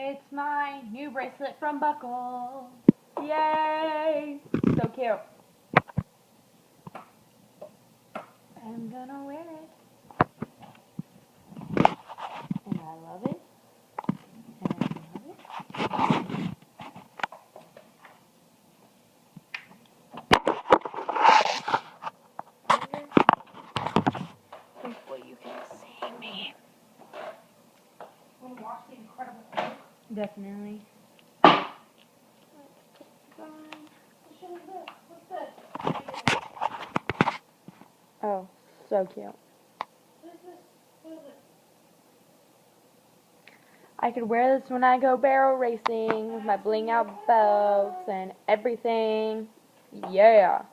It's my new bracelet from Buckle. Yay! So cute. I'm gonna wear it. And I love it. And I love it. Hopefully you can see me. Want to watch The Incredible Hulk? Definitely. What's this? Oh, so cute. What is this? What is it? I could wear this when I go barrel racing with my bling out belts and everything. Yeah.